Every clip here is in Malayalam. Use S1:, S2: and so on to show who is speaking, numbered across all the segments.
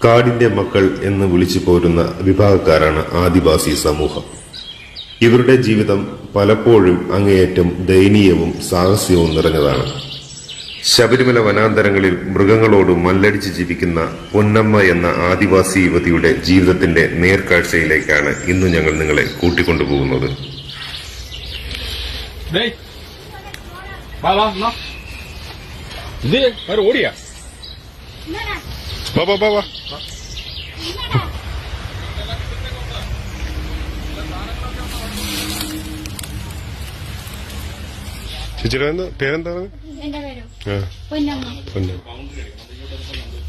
S1: കാടിന്റെ മക്കൾ എന്ന് വിളിച്ചു പോരുന്ന വിഭാഗക്കാരാണ് ആദിവാസി സമൂഹം. ഇവരുടെ ജീവിതം പലപ്പോഴും അങ്ങേയറ്റം ദയനീയവും സാഹസ്യവും നിറഞ്ഞതാണ്. ശബരിമല വനാന്തരങ്ങളിൽ മൃഗങ്ങളോട് മല്ലടിച്ച് ജീവിക്കുന്ന പൊന്നമ്മ എന്ന ആദിവാസി യുവതിയുടെ ജീവിതത്തിന്റെ നേർക്കാഴ്ചയിലേക്കാണ് ഇന്ന് ഞങ്ങൾ നിങ്ങളെ കൂട്ടിക്കൊണ്ടുപോകുന്നത്.
S2: ഓടിയാ
S1: ചേച്ചിയുടെ പേരെന്താണ്?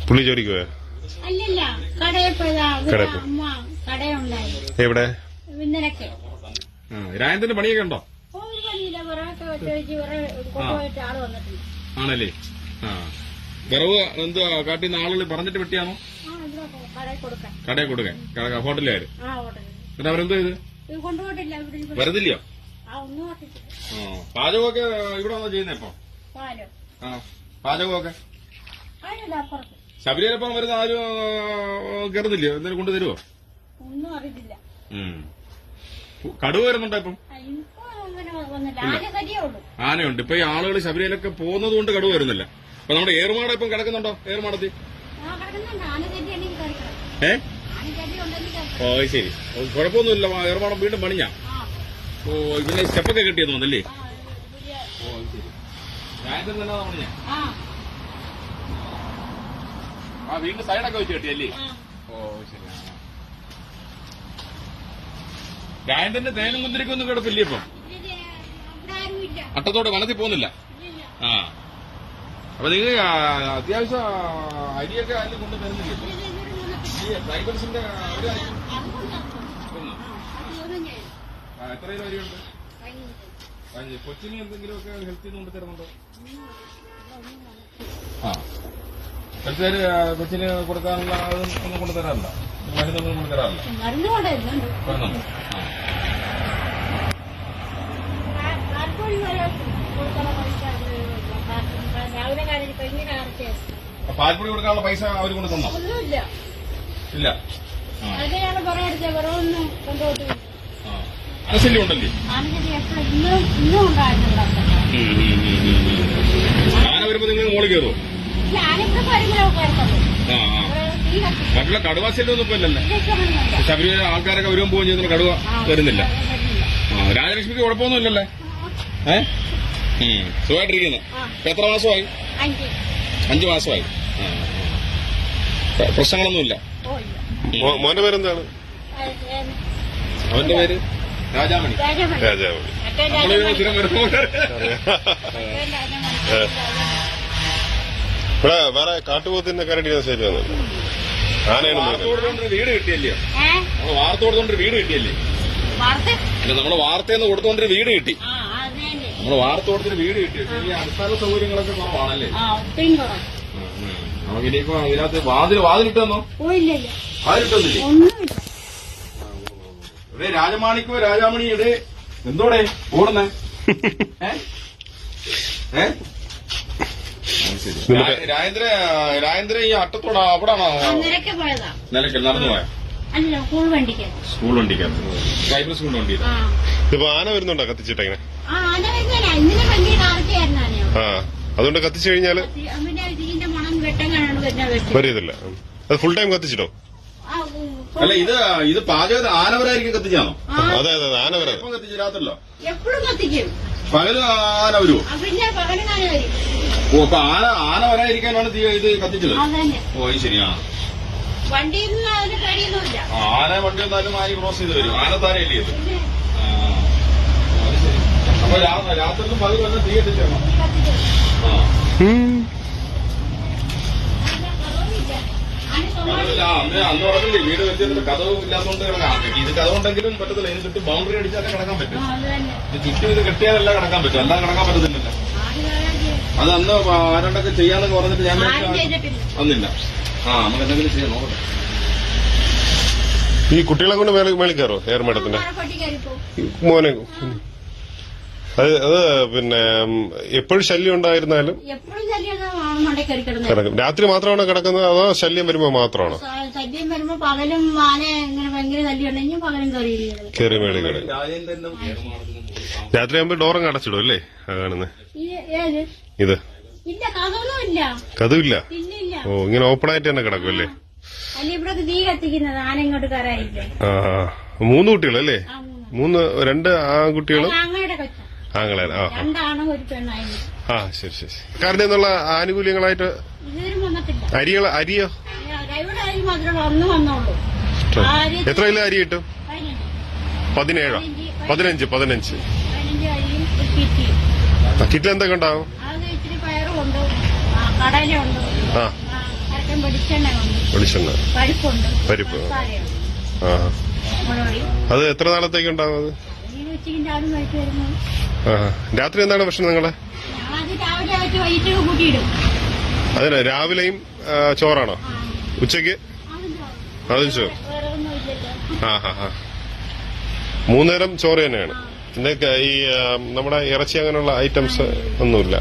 S1: പുള്ളി ജോലിക്ക് പോയാ? എവിടെ?
S2: രായന്റെ പണിയൊക്കെ ഉണ്ടോ? ആണല്ലേ. വിറവ് എന്തുവാ കാട്ടിന്ന് ആളുകൾ പറഞ്ഞിട്ട് വെട്ടിയാണോ? കടയിൽ കൊടുക്കാൻ ഹോട്ടലുകാര്. പിന്നെ അവരെന്തോ ഇത് വരുന്നില്ലയോ? പാചകമൊക്കെ ഇവിടെ വന്നോ ചെയ്യുന്നേ? ഇപ്പൊ പാചകമൊക്കെ ശബരിമലപ്പം വരുന്ന ആരും കയറുന്നില്ലയോ? എന്തെങ്കിലും കൊണ്ടുതരുവോ? കടുവ വരുന്നുണ്ടോ ഇപ്പം? ആനയുണ്ട്. ഇപ്പൊ ഈ ആളുകൾ ശബരിമലൊക്കെ പോകുന്നത് കൊണ്ട് കടുവ വരുന്നില്ല. അപ്പൊ നമ്മുടെ ഏറുമാടം ഇപ്പം കിടക്കുന്നുണ്ടോ? ഏറുമാടത്തിൽ ഓ ശരി, കുഴപ്പമൊന്നുമില്ല. ഏറുമാടം വീണ്ടും പണിഞ്ഞാ? ഓ ഇതിന്റെ സ്റ്റെപ്പൊക്കെ കിട്ടിയെന്ന് തോന്നല്ലേ? ഓ ശരി. രായത്തിൽ തന്നെ പണിഞ്ഞ? ആ വീണ്ടും സൈഡൊക്കെ വെച്ച് കെട്ടിയല്ലേ? ഓ ശരി. രായന്റെ തേനും മുന്തിരിക്കൊന്നും കിടപ്പില്ലേ ഇപ്പം? അട്ടത്തോടെ വനത്തിൽ പോകുന്നില്ല. ആ അപ്പൊ നിങ്ങൾ അത്യാവശ്യം അരിയൊക്കെ അതിൽ കൊണ്ട് തരുന്നില്ലേ? ട്രൈബൽസിന്റെ എത്ര കിലോ അരിയുണ്ട്? കൊച്ചിന് എന്തെങ്കിലുമൊക്കെ ഹെൽത്തിൽ നിന്ന് കൊണ്ട് തരുന്നുണ്ടോ? ആ ഹെൽത്തുകാര് കൊച്ചിന് കൊടുക്കാനുള്ള ഒന്നും കൊണ്ട് തരാറില്ല? മരുന്നൊന്നും കൊണ്ട് തരാറില്ല? വരുന്നുണ്ട്. പാൽപ്പൊടി കൊടുക്കാനുള്ള പൈസ അവർ കൊണ്ട് തന്നോ? ഇല്ല. അനശല്യം ഉണ്ടല്ലേ? ആന വരുമ്പോ നിങ്ങൾ മോളിൽ കയറുമോ? മറ്റുള്ള കടുവാശല്യം ഒന്നും ഇപ്പൊ ഇല്ലല്ലേ? ശബരിമല ആൾക്കാരൊക്കെ വരുമ്പോൾ പോവുകയും ചെയ്യുന്ന കടുവ വരുന്നില്ല. രാജലക്ഷ്മിക്ക് കുഴപ്പമൊന്നും ഇല്ലല്ലേ? സുഖമായിട്ടിരിക്കുന്നു. എത്ര മാസമായി? 5 മാസമായി. പ്രശ്നങ്ങളൊന്നുമില്ല.
S1: മോന്റെ പേരെന്താണ്?
S2: അവന്റെ പേര് രാജാമണി.
S1: ഇവിടെ വേറെ കാട്ടുപോത്തിന്റെ കരടിക്കുന്ന ശരി വന്നു.
S2: വാർത്തോടുത്തോണ്ട് വീട് കിട്ടിയല്ലയോ? നമ്മള് വാർത്തോടുത്തോണ്ട് വീട് കിട്ടിയല്ലേ? നമ്മള് വാർത്തയെന്ന് കൊടുത്തോണ്ടൊരു വീട് കിട്ടി. നമ്മള് വാർത്ത കൊടുത്തൊരു വീട് കിട്ടി. പക്ഷെ ഈ അടിസ്ഥാന സൗകര്യങ്ങളൊക്കെ കുറവാണല്ലേ? നമുക്ക് ഇനിയിപ്പോ ഇതിനകത്ത് വാതിലിട്ട് തന്നോ? വാതിലിട്ടൊന്നില്ലേ? ഇവിടെ രാജമാണിക്കോ രാജാമണി ഇവിടെ എന്തോടെ ഓടുന്നേ? രാജേന്ദ്ര ഈ അട്ടത്തോടെ അവിടാണോ നിലയ്ക്കൽ നടന്നു പോയ? സ്കൂൾ വണ്ടിക്കാണ്. സൈബർ സ്കൂൾ വണ്ടി.
S1: ഇപ്പൊ ആന വരുന്നുണ്ടോ കത്തിച്ചിട്ടെങ്ങനെ? അതുകൊണ്ട് കത്തിച്ചു കഴിഞ്ഞാല് വരിയതില്ല. അത് ഫുൾ ടൈം കത്തിച്ചിട്ടോ?
S2: അല്ല ഇത് പാചകം ആനവരായിരിക്കും കത്തിച്ചാണോ?
S1: അതെ അതെ ആനവര
S2: കത്തിച്ചില്ലാത്തല്ലോ. പകല് ആന വരുമോ? ഓ അപ്പൊ ആന വരാതിരിക്കാനാണ് ഇത് കത്തിച്ചത്? ഓ ശരിയാ. ആന വണ്ടി വന്നാലും ആയി ക്രോസ് ചെയ്ത് വരും. ആനത്താരയല്ലേ ഇത്? അപ്പൊ രാത്രിയിലും പകൽ വന്ന് തീ കത്തിച്ചാണോ? അന്ന് പറഞ്ഞില്ലേ വീട് വെച്ചിട്ട് കഥവും ഇല്ലാത്തതുകൊണ്ട് കിടക്കാം. ഇത് കഥവുണ്ടെങ്കിലും പറ്റത്തില്ല. ഇതിന് ചുറ്റും ബൗണ്ടറി അടിച്ചാലേ കിടക്കാൻ പറ്റും. ചുറ്റും ഇത് കെട്ടിയാലല്ല കിടക്കാൻ പറ്റും. അല്ലാതെ കിടക്കാൻ പറ്റത്തില്ലല്ലോ. അത് അന്ന് ആരോണ്ടൊക്കെ ചെയ്യാന്നൊക്കെ പറഞ്ഞിട്ട് ഞാൻ വന്നില്ല. നമുക്ക് എന്തെങ്കിലും ചെയ്യാൻ നോക്കട്ടെ.
S1: ഈ കുട്ടികളെ കൊണ്ട് മേളിൽ കയറോ? ഏർമേടത്തിന്റെ മോനെ അത് പിന്നെ എപ്പോഴും ശല്യം ഉണ്ടായിരുന്നാലും
S3: എപ്പോഴും ശല്യം മണ്ടേ കയറി കിടന്നത്.
S1: കിടക്കും. രാത്രി മാത്രമാണോ കിടക്കുന്നത് അതോ ശല്യം വരുമ്പോ മാത്രമാണോ?
S3: ശല്യം വരുമ്പോ പകലും ആന ഇങ്ങനെ ഭയങ്കര ശല്യം ഉണ്ടെങ്കിൽ പകലും കയറി
S1: കയറി മേളിൽ കിടക്കും. രാത്രി ആകുമ്പോ ഡോറങ്ങ് അടച്ചിടും അല്ലേ? കാണുന്നത്
S3: ഏത്
S1: ഇത്
S3: ഇല്ല, കഥൊന്നും ഇല്ല.
S1: കഥവില്ല.
S3: ഇല്ലില്ല.
S1: ഓ, ഇങ്ങനെ ഓപ്പൺ ആയിട്ട് തന്നെ കിടക്കും അല്ലേ?
S3: അല്ല, ഇവിടെ തീ കത്തിക്കുന്നത് ആന ഇങ്ങോട്ട് കയറായില്ല.
S1: ആ, 3 കുട്ടികളല്ലേ? 2 ആൺകുട്ടികളും
S3: അങ്ങയുടെ കൊച്ച
S1: ആങ്ങളെ. ആ,
S3: രണ്ടാണും ഒരു പെണ്ണായിരുന്നു.
S1: ആ, ശരി ശരി. കാരണം എന്നുള്ള ആനുകൂല്യങ്ങളായിട്ട്
S3: ഇതുവരും വന്നിട്ടില്ല.
S1: അരിയോ
S3: ഇവിടെ അരി മാത്രമേ ഒന്നും വന്നോളൂ.
S1: എത്ര കിലോ അരി കിട്ടും? 17 15
S3: 15 അരിയും ഒരു കിറ്റിയും.
S1: കിറ്റിൽ എന്തൊക്കെ ഉണ്ടാവും?
S3: അത് ഇച്ചിരി പയറുണ്ട്, കടലുണ്ട്,
S1: ആ,
S3: കരക്കം വെളിച്ചെണ്ണ ഉണ്ട്,
S1: വെളിച്ചെണ്ണ, പരിപ്പ്. ആ,
S3: മുളക്.
S1: അത് എത്ര നാളത്തേക്ക് ഉണ്ടാവും അത്?
S3: ഉച്ചയ്ക്കും രാവിലെ വൈകിട്ട് വരുന്നത്.
S1: ആ, രാത്രി എന്താണ് ഭക്ഷണം നിങ്ങളെ?
S3: അത് രാവിലെ വെച്ച് വൈകിട്ട് കൂട്ടിയിടും.
S1: അതിന് രാവിലെയും ചോറാണോ? ഉച്ചക്ക് അതും ചോറ്.
S3: വേറെ ഒന്നും ഇല്ലല്ലോ.
S1: ആ, 3 നേരം ചോറ് തന്നെയാണ്. ഇന്നൊക്കെ ഈ നമ്മുടെ ഇറച്ചി അങ്ങനെയുള്ള ഐറ്റംസ് ഒന്നുമില്ല.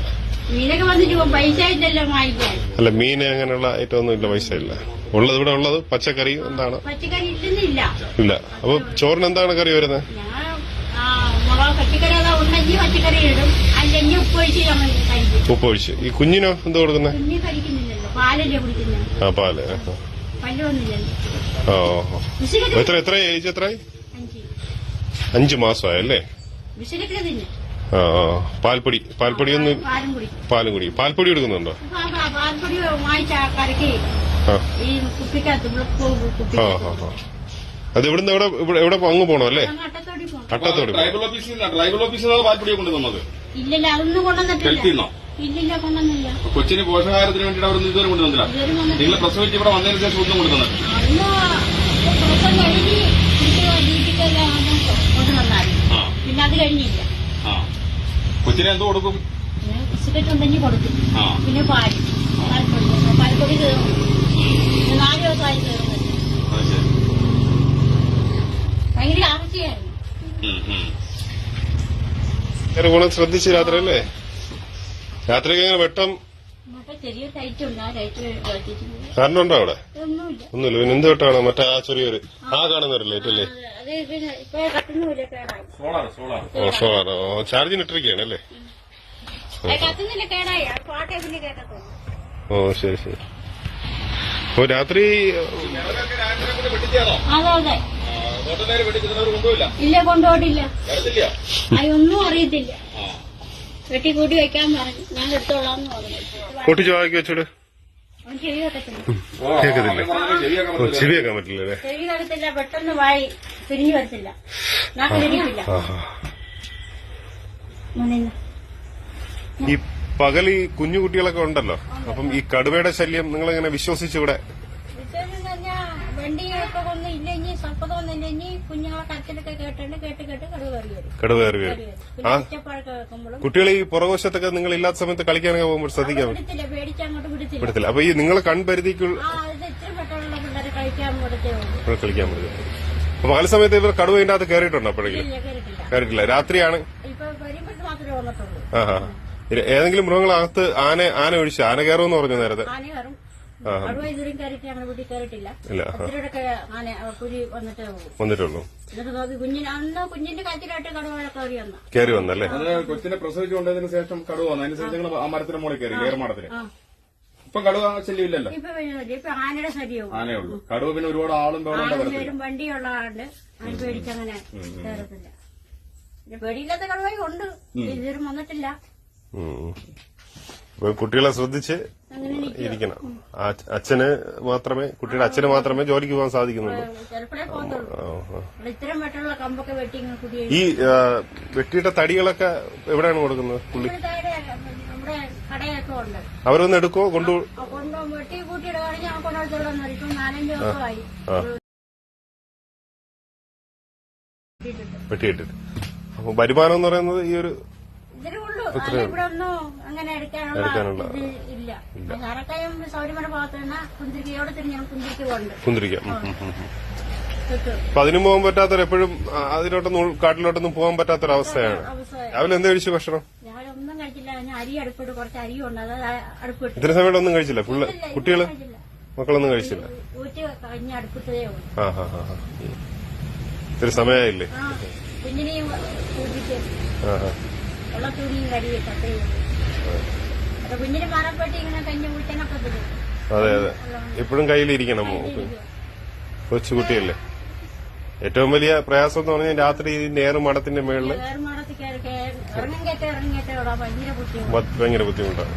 S3: മീനൊക്കെ വന്നിട്ട് പൈസ ഇല്ലല്ലോ വാങ്ങിക്കാൻ.
S1: അല്ല, മീൻ അങ്ങനെയുള്ള ഐറ്റം ഒന്നും ഇല്ല, പൈസ ഇല്ല. ഉള്ളത് ഇവിടെ ഉള്ളത് പച്ചക്കറി എന്താണ്?
S3: പച്ചക്കറി ഇല്ലെന്നില്ല.
S1: ഇല്ല. അപ്പൊ ചോറിന് എന്താണ് കറി വരുന്നത്?
S3: മുളക് പച്ചക്കറി അതാ ഉണ്ടെങ്കിൽ പച്ചക്കറി ഇടും, അല്ലെങ്കിൽ ഉപ്പൊഴിച്ച് നമ്മൾ കഴിക്കും.
S1: ഉപ്പൊഴിച്ച്. ഈ കുഞ്ഞിനോ എന്താ കൊടുക്കുന്നത്?
S3: കുഞ്ഞ് കഴിക്കുന്നില്ലല്ലോ, പാലല്ലേ കുടിക്കുന്നത്.
S1: ആ, പാല്.
S3: പല്ലൊന്നുമില്ലല്ലോ.
S1: ഓ, എത്ര ഏജ് എത്രയായി? 5 മാസമായല്ലേ?
S3: വിശലൊക്കെ തിന്നെ.
S1: ആ, പാൽപ്പൊടിയൊന്നും. പാലും കുടി. പാൽപ്പൊടി എടുക്കുന്നുണ്ടോ?
S3: പാൽപ്പൊടി വാങ്ങിച്ച കരക്ക് ഈ കുപ്പിക്കകത്ത് കുപ്പി.
S1: അത് ഇവിടുന്ന് എവിടെ അങ്ങ് പോണോ അല്ലേ?
S3: അട്ടത്തോടി പോകും.
S1: അട്ടത്തോടി.
S2: ട്രൈബൽ ഓഫീസിൽ പാൽപ്പൊടിയെ കൊണ്ടുവന്നത്.
S3: ഇല്ലല്ല, അതൊന്നും കൊണ്ടുവന്നിട്ടില്ല. ഇല്ലില്ല, കൊണ്ടുവന്നില്ല.
S2: കൊച്ചിന് പോഷകാഹാരത്തിന് വേണ്ടിയിട്ട് അവർ ഇതുവരെ കൊണ്ടുവന്നില്ല. നിങ്ങൾ പ്രസവിച്ച് ഇവിടെ വന്നതിന് ശേഷം ഒന്നും കൊണ്ടുവന്നിട്ടില്ല.
S3: അന്ന് ദിവസം കഴിഞ്ഞ് ഡ്യൂട്ടിക്കെല്ലാം കൊണ്ടുവന്നായിരുന്നു. പിന്നെ അത് കഴിഞ്ഞില്ല.
S2: കൊച്ചിനെ എന്തോ കൊടുക്കും?
S3: ബിസ്ക്കറ്റ് ഉണ്ടെങ്കിൽ കൊടുക്കും. പിന്നെ പാൽപ്പൊടി കയറും. 4 ദിവസമായി കയറുന്നത്. ഭയങ്കര ആർച്ചയായിരുന്നു.
S1: ഗുണം ശ്രദ്ധിച്ച് രാത്രി അല്ലേ? രാത്രി വെട്ടം
S3: ചെറിയൊരു ലൈറ്റ് ഉണ്ട്. ആ ലൈറ്റ്
S1: കറണ്ട് ഉണ്ടോ അവിടെ?
S3: ഒന്നുമില്ല.
S1: പിന്നെ എന്ത് വെട്ടാണ്? മറ്റേ ആ ചെറിയൊരു കാണുന്ന ഒരു ലൈറ്റ് അല്ലേ?
S3: അത് ഇപ്പൊ കത്തുന്നില്ല, കേടായി.
S2: സോളാർ.
S1: ചാർജിന് ഇട്ടിരിക്കുകയാണ് അല്ലേ?
S3: കത്തുന്നില്ല, കേടായി. പാട്ടേ പിന്നെ കേട്ടത്തുള്ളൂ.
S1: ഓ, ശരി ശരി. അപ്പൊ രാത്രി
S3: അതെ. ഇല്ല, കൊണ്ടുപോയിട്ടില്ല. അതൊന്നും അറിയത്തില്ല. വെട്ടി കൂട്ടി വെക്കാൻ പറഞ്ഞു. ഞാൻ എടുത്തോളാന്ന് പറഞ്ഞു.
S1: പൊട്ടിച്ചു വാക്കി വെച്ചോട്.
S3: അവൻ ചെവി വെക്കത്തില്ല.
S1: കേക്കത്തില്ല. ചെവി വെക്കാൻ പറ്റില്ല അല്ലേ?
S3: ചെവി വെക്കത്തില്ല. പെട്ടെന്ന് വായി പിരിഞ്ഞു വരത്തില്ല. നാട്ടിലിരിക്കില്ല.
S1: ഈ പകൽ ഈ കുഞ്ഞു കുട്ടികളൊക്കെ ഉണ്ടല്ലോ, അപ്പം ഈ കടുവയുടെ ശല്യം നിങ്ങളെങ്ങനെ വിശ്വസിച്ചിവിടെ?
S3: വണ്ടിയൊക്കെ ഒന്നും ഇല്ലെങ്കിൽ സർപ്പതം ഒന്നില്ലെങ്കിൽ കുഞ്ഞുങ്ങളെ കരച്ചിലൊക്കെ കേട്ട്
S1: കടുവ കയറി വരും. ആ, കുട്ടികൾ ഈ പുറകുവശത്തൊക്കെ നിങ്ങൾ ഇല്ലാത്ത സമയത്ത് കളിക്കാനൊക്കെ പോകുമ്പോൾ ശ്രദ്ധിക്കാൻ
S3: പേടിച്ചങ്ങോട്ട്
S1: വിടത്തില്ല. അപ്പൊ ഈ നിങ്ങളെ കൺപരിധിക്കുള്ള
S3: ഇത്തിരി പെട്ടെന്നുള്ള പിള്ളേരെ കളിക്കാൻ വിടത്തേ
S1: പറ്റും. അപ്പൊ പകൽ സമയത്ത് ഇവർ കടുവ ഇതിന്റെ അകത്ത് കയറിയിട്ടുണ്ടോ? അപ്പോഴെങ്കിലും കയറിയിട്ടില്ല. രാത്രിയാണ്.
S3: ഇപ്പൊ വരുമ്പോൾ മാത്രമേ വന്നിട്ടുള്ളൂ.
S1: ഏതെങ്കിലും മൃഗങ്ങളകത്ത് ആന ഒഴിച്ച് ആന കയറുമെന്ന് പറഞ്ഞു നേരത്തെ.
S3: ആന കയറും. കടുവ ഇതുവരെയും കയറിയിട്ട് ഞങ്ങളുടെ വീട്ടിൽ കയറിയിട്ടില്ല. ഒത്തിരിയൊക്കെ ആന കുഴി വന്നിട്ടുള്ളൂ. കുഞ്ഞിന്റെ കത്തിലായിട്ട് കടുവ
S1: കയറി വന്നല്ലേ?
S2: കൊച്ചിനെ പ്രസവിച്ചു കൊണ്ടതിന് ശേഷം കടുവ വന്നു. അതിനുശേഷം നിങ്ങൾ ആ മരത്തിന് മുകളിൽ കയറി, ഏർമാടത്തിന്. ഇപ്പൊ കടുവ ശല്യമില്ലല്ലോ.
S3: ഇപ്പൊ ആനയുടെ ശല്യവും
S2: ആനേ ഉള്ളൂ. കടുവ പിന്നെ ഒരുപാട് ആളും
S3: പേരും വണ്ടിയുള്ള ആളുണ്ട്. അതിന് പേടിച്ചങ്ങനെ കയറത്തില്ല. പിന്നെ പേടിയില്ലാത്ത കടുവയും ഉണ്ട്. ഇതുവരും വന്നിട്ടില്ല.
S1: കുട്ടികളെ ശ്രദ്ധിച്ച് ഇരിക്കണം. കുട്ടിയുടെ അച്ഛന് മാത്രമേ ജോലിക്ക് പോകാൻ സാധിക്കുന്നുള്ളൂ.
S3: ഇത്തരം വെട്ടുള്ള കമ്പൊക്കെ വെട്ടി
S1: ഈ വെട്ടിയിട്ട തടികളൊക്കെ എവിടെയാണ് കൊടുക്കുന്നത്? പുള്ളി
S3: നമ്മുടെ കടയൊക്കെ ഉണ്ട്.
S1: അവരൊന്ന് എടുക്കോ?
S3: വെട്ടി കൂട്ടിയുടെ കഴിഞ്ഞ് ഞാൻ കൊണ്ടുപോയി 4-5 ദിവസമായി
S1: വെട്ടിയിട്ടിട്ട്. അപ്പൊ വരുമാനം എന്ന് പറയുന്നത് ഈ ഒരു
S3: ഇവിടെ ഒന്നും അങ്ങനെ എടുക്കാനുള്ള ഇല്ല. ഞാനൊക്കെയും സൗരിമല ഭാഗത്ത് തന്നെ കുന്തിരിക്കയോടെ തിരിഞ്ഞാൽ കുന്തിരിക്ക് പോകുന്നുണ്ട്.
S1: കുന്തിരിക്ക
S3: കിട്ടും.
S1: അപ്പൊ അതിനും പോകാൻ പറ്റാത്തൊരു എപ്പോഴും അതിലോട്ടൊന്നും കാട്ടിലോട്ടൊന്നും പോകാൻ പറ്റാത്തൊരവസ്ഥയാണ്.
S3: അവസ്ഥ
S1: രാവിലെ എന്താ കഴിച്ചു ഭക്ഷണം?
S3: ഞാൻ ഒന്നും കഴിച്ചില്ല. ഞാൻ അരി അടുപ്പിട്ട് കുറച്ച് അരിയുണ്ട്, അത് അടുപ്പിട്ട്
S1: ഇത്ര സമയം ഒന്നും കഴിച്ചില്ല? ഫുള്ള് കുട്ടികള്
S3: കഴിച്ചില്ല.
S1: മക്കളൊന്നും കഴിച്ചില്ല?
S3: ഊറ്റി കഴിഞ്ഞ അടുപ്പിട്ടതേ ഉള്ളൂ.
S1: ഇത്തിരി സമയമായില്ലേ?
S3: കുഞ്ഞിനെയും കൂട്ടിട്ട് ഉള്ള തുണിയും കഴിയിട്ട് അത്രയേ ഉള്ളൂ. അപ്പൊ കുഞ്ഞിന് മറപ്പെട്ടി ഇങ്ങനെ കഞ്ഞി കുടിക്കാനൊക്കെ തരും.
S1: അതെ അതെ, എപ്പോഴും കയ്യിലിരിക്കണം. കൊച്ചുകുട്ടിയല്ലേ. ഏറ്റവും വലിയ പ്രയാസം എന്ന് പറഞ്ഞാൽ രാത്രി നേറുമാടത്തിന്റെ മേളില് ഭയങ്കര ബുദ്ധിമുട്ടാണ്.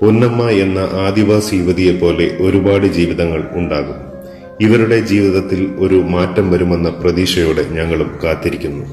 S4: പൊന്നമ്മ എന്ന ആദിവാസി യുവതിയെപ്പോലെ ഒരുപാട് ജീവിതങ്ങൾ ഉണ്ടാകും. ഇവരുടെ ജീവിതത്തിൽ ഒരു മാറ്റം വരുമെന്ന പ്രതീക്ഷയോടെ ഞങ്ങളും കാത്തിരിക്കുന്നു.